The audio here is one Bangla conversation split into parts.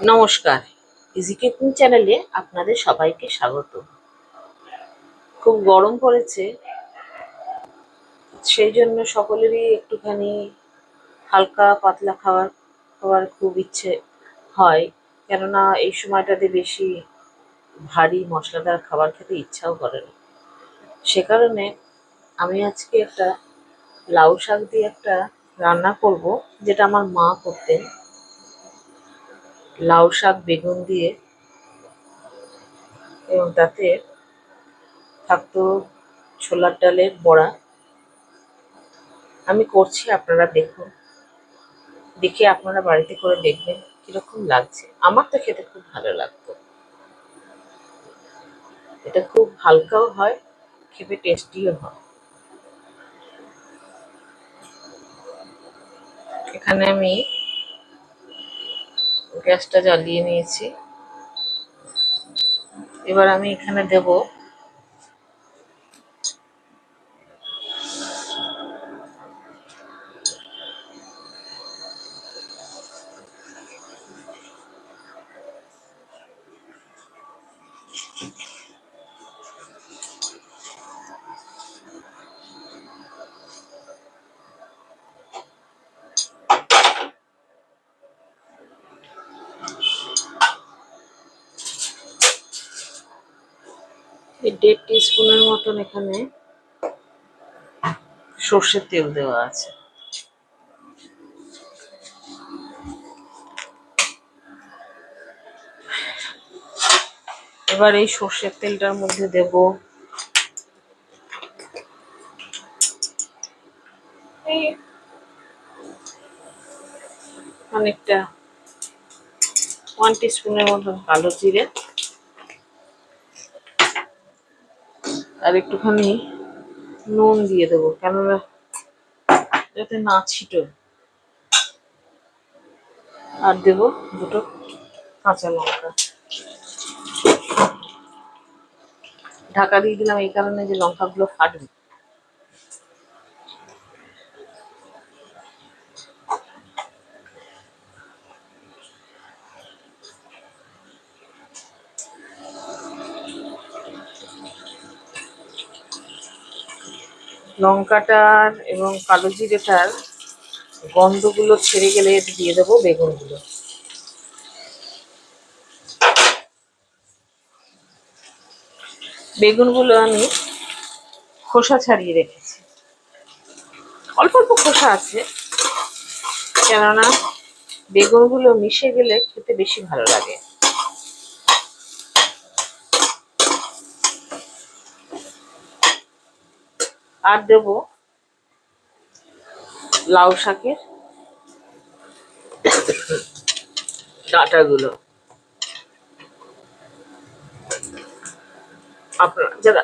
নমস্কার, ইজি কুকিং চ্যানেলে আপনাদের সবাইকে স্বাগত। খুব গরম পড়েছে, সেই জন্য সকলেরই একটুখানি হালকা পাতলা খাবার খাওয়ার খুব ইচ্ছে হয়। কেননা এই সময়টাতে বেশি ভারী মশলাদার খাবার খেতে ইচ্ছাও করে না। সে কারণে আমি আজকে একটা লাউ শাক দিয়ে একটা রান্না করব, যেটা আমার মা করতেন। লাউ শাক বেগুন দিয়ে, এবং তাতে থাকতো ছোলার ডালের বড়া। আমি করছি, আপনারা দেখুন, দেখে আপনারা বাড়িতে করে দেখবেন কিরকম লাগছে। আমার তো খেতে খুব ভালো লাগতো। এটা খুব হালকাও হয়, খেতে টেস্টিও হয়। এখানে আমি গ্যাসটা জ্বালিয়ে নিয়েছি। এবার আমি এখানে দেব এই 1.5 টিস্পুনের মতন এখানে সর্ষের তেল দেওয়া আছে। এবার এই সর্ষের তেলটার মধ্যে দেব এই অনেকটা 1 টিস্পুনের মতন কালো জিরে, আর একটুখানি নুন দিয়ে দেবো, কেননা যাতে না ছিটো। আর দেবো 2টো কাঁচা লঙ্কা। ঢাকা দিয়ে দিলাম এই কারণে যে লঙ্কাগুলো ফাটবে। লঙ্কাটার এবং কালো জিরেটার গন্ধগুলো ছেড়ে গেলে দিয়ে দেবো বেগুনগুলো। বেগুনগুলো আমি খোসা ছাড়িয়ে রেখেছি, অল্প অল্প খোসা আছে, কেননা বেগুনগুলো মিশে গেলে খেতে বেশি ভালো লাগে। আর দেব লাউ শাকের ডাঁটাগুলো। আপনারা যারা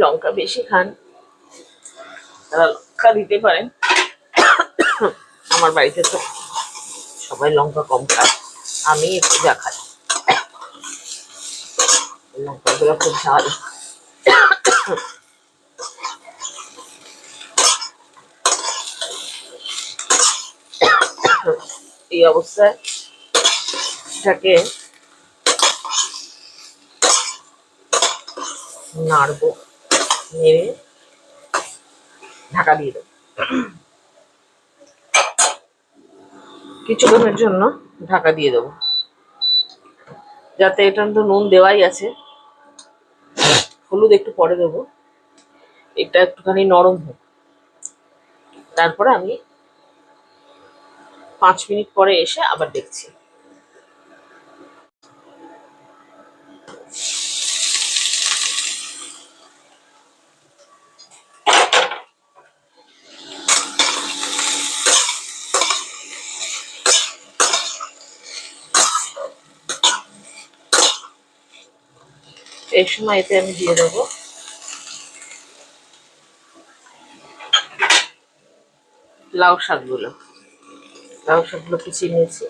লঙ্কা বেশি খান তারা লঙ্কা দিতে পারেন। আমার বাড়িতে তো সবাই লঙ্কা কম খায়, আমি একটু যা খাই। লঙ্কাগুলো খুব ঝাল। এই অবস্থায় এটাকে নাড়বো, নেড়ে ঢাকা দিয়ে দেবো কিছুক্ষণের জন্য। ঢাকা দিয়ে দেবো যাতে, এটা তো নুন দেওয়াই আছে, হলুদ একটু পরে দেবো, এটা একটুখানি নরম হোক। তারপরে আমি 5 মিনিট পরে এসে আবার দেখছি। এই সময় এতে আমি দিয়ে দেবো লাউ শাকগুলো। লাউ শাকগুলো কুচিয়ে নিয়েছি।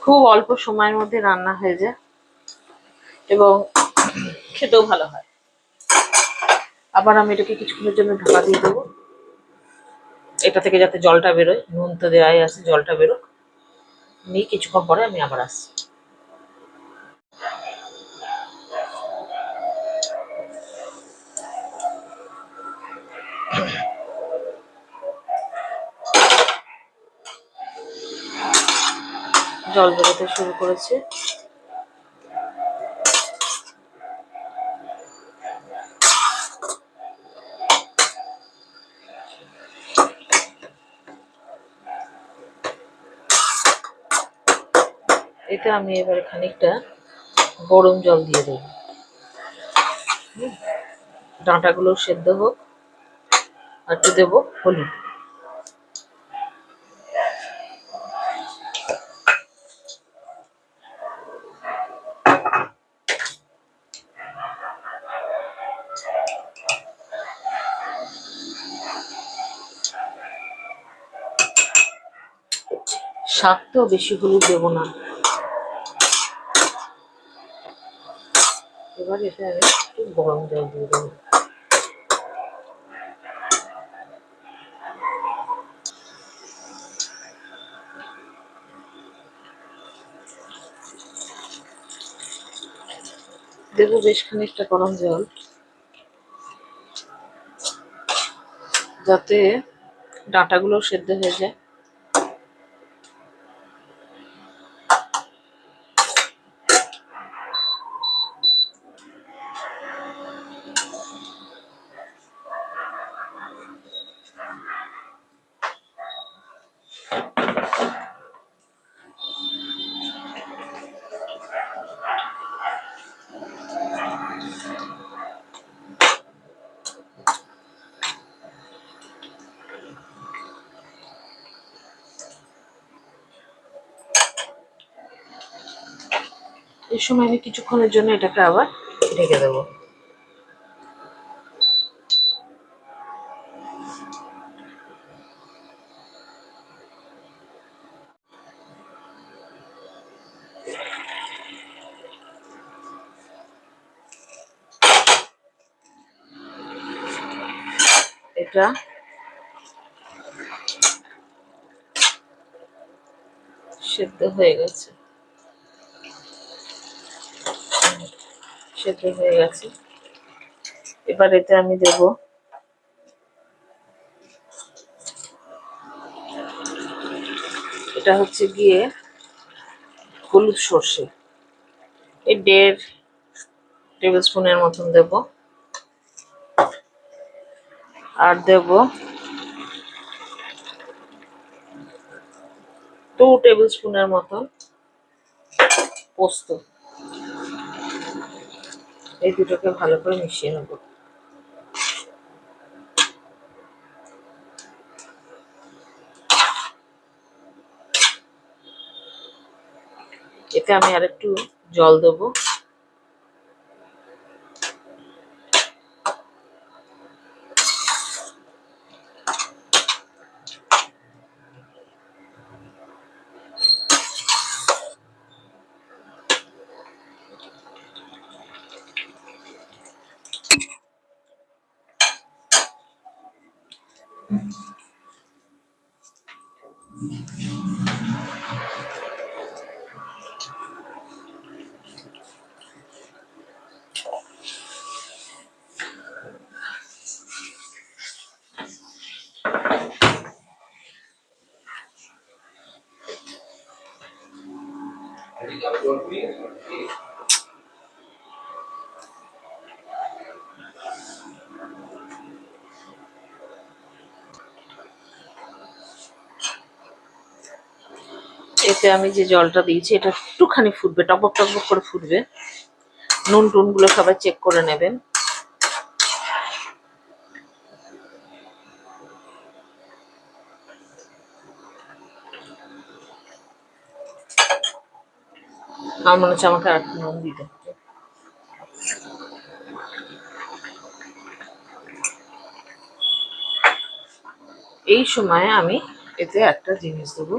খুব অল্প সময়ের মধ্যে রান্না হয়ে যায় এবং খেতেও ভালো হয়। আবার আমি এটাকে কিছুক্ষণের জন্য ঢাকা দিয়ে দেবো, এটা থেকে যাতে জলটা বেরোয়। নুন তো দেওয়াই আছে, জলটা বেরোক। নিয়ে কিছুক্ষণ পরে আমি আবার আসছি। জল বেরোতে শুরু করেছে। এতে আমি এবারে খানিকটা গরম জল দিয়ে দেবো, ডাঁটাগুলো সেদ্ধ হোক। আর একটু দেবো হলুদ। স্বাদটাও বেশি হলুদ দেবো না। এবার এতে আমি একটু গরম জল দিয়ে দেবো। দেবো বেশ খানিকটা গরম জল, যাতে ডাঁটাগুলো সেদ্ধ হয়ে যায়। এই সময় আমি কিছুক্ষণের জন্য এটাকে আবার ঢেকে দেবো। এটা সেদ্ধ হয়ে গেছে, সেদ্ধ হয়ে গেছে। এবার এতে আমি দেব এটা হচ্ছে গিয়ে হলুদ সর্ষে, এই 1.5 টেবিল স্পুনের মতন দেব। আর দেব 2 টেবিল স্পুনের মতন পোস্ত। এই দুটোকে ভালো করে মিশিয়ে নেব। এতে আমি আর একটু জল দেবো। এতে আমি যে জলটা দিয়েছি এটা একটুখানি ফুটবে, টকবক টকবক করে ফুটবে। নুন টুনগুলো সবাই চেক করে নেবেন। আমার মনে হচ্ছে আমাকে আর একটু নুন দিতে হবে। এই সময় আমি এতে একটা জিনিস দেবো,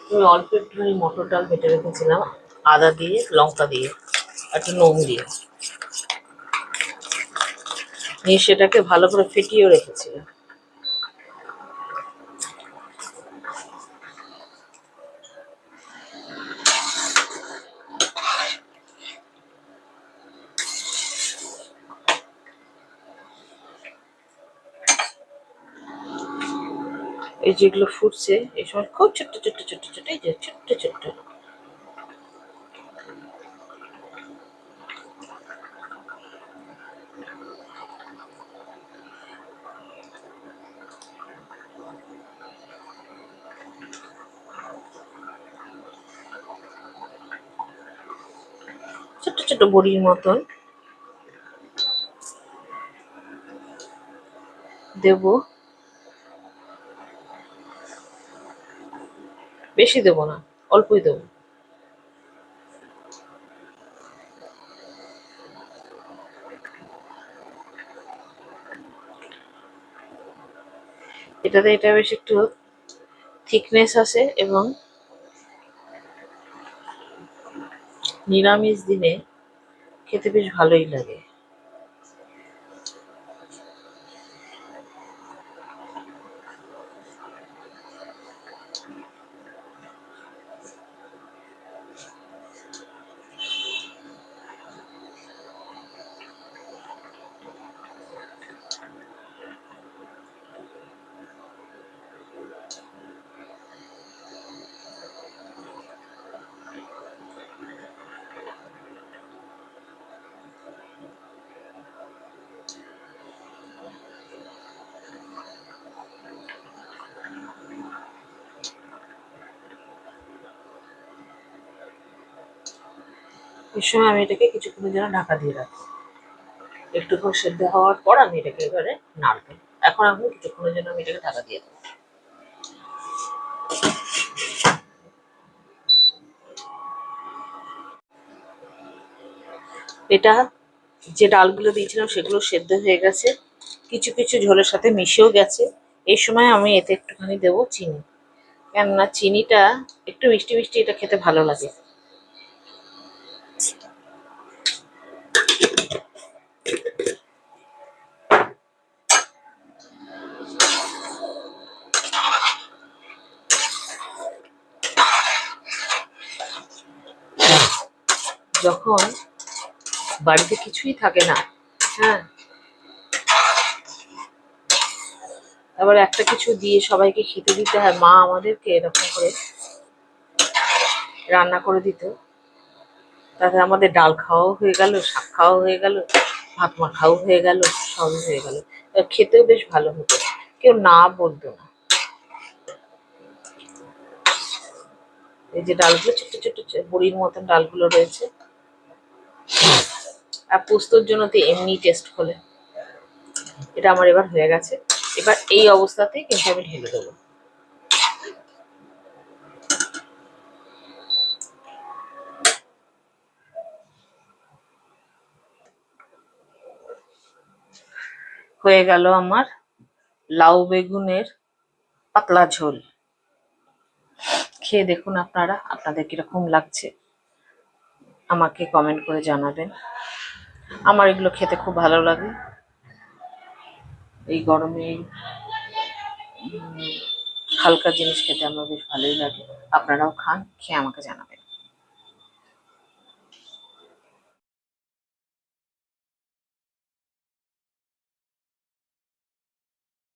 আমি অল্প একটুখানি মটর ডাল বেটে রেখেছিলাম আদা দিয়ে, লঙ্কা দিয়ে, একটু নুন দিয়ে, নিয়ে সেটাকে ভালো করে ফেটিয়েও রেখেছিলাম। এই যেগুলো ফুটছে এই সময় খুব ছোট্ট ছোট্ট ছোট্ট ছোট্ট, এই যে ছোট্ট ছোট্ট ছোট্ট ছোট্ট বড়ির মতন দেব। বেশি দেবো না, অল্পই দেবো। এটাতে এটা বেশ একটু থিকনেস আসে এবং নিরামিষ দিনে খেতে বেশ ভালোই লাগে। এই সময় আমি এটাকে কিছুক্ষণের জন্য ঢাকা দিয়ে রাখবো। একটুক্ষণ সেদ্ধ হওয়ার পর আমি এটাকে এবারে নাড়বো। এখন কিছুক্ষণের জন্য আমি এটাকে ঢাকা দিয়ে দেবো। এটা যে ডালগুলো দিয়েছিলাম সেগুলো সেদ্ধ হয়ে গেছে, কিছু কিছু ঝোলের সাথে মিশেও গেছে। এই সময় আমি এতে একটুখানি দেবো চিনি, কেননা চিনিটা একটু মিষ্টি মিষ্টি, এটা খেতে ভালো লাগে। যখন বাড়িতে কিছুই থাকে না, হ্যাঁ, আবার একটা কিছু দিয়ে সবাইকে খেতে দিতে হয়, মা আমাদেরকে এরকম করে রান্না করে দিত। তাতে আমাদের ডাল খাওয়াও হয়ে গেল, শাক খাওয়াও হয়ে গেল, ভাত মাখাও হয়ে গেল, সবই হয়ে গেল। খেতেও বেশ ভালো হতো, কেউ না বলতো না। এই যে ডালগুলো ছোট্ট ছোট্ট বড়ির মতন ডালগুলো রয়েছে, আর পোস্তর জন্য তো এমনি টেস্ট হলে। এটা আমার এবার হয়ে গেছে। এবার এই অবস্থাতেই কিন্তু আমি ঢেলে দেবো। হয়ে গেল আমার লাউ বেগুনের পাতলা ঝোল। খেয়ে দেখুন আপনারা, আপনাদের কিরকম লাগছে আমাকে কমেন্ট করে জানাবেন। আমার এগুলো খেতে খুব ভালো লাগে। এই গরমে হালকা জিনিস খেতে আমার বেশ ভালোই লাগে। আপনারাও খান, খেয়ে আমাকে জানাবেন।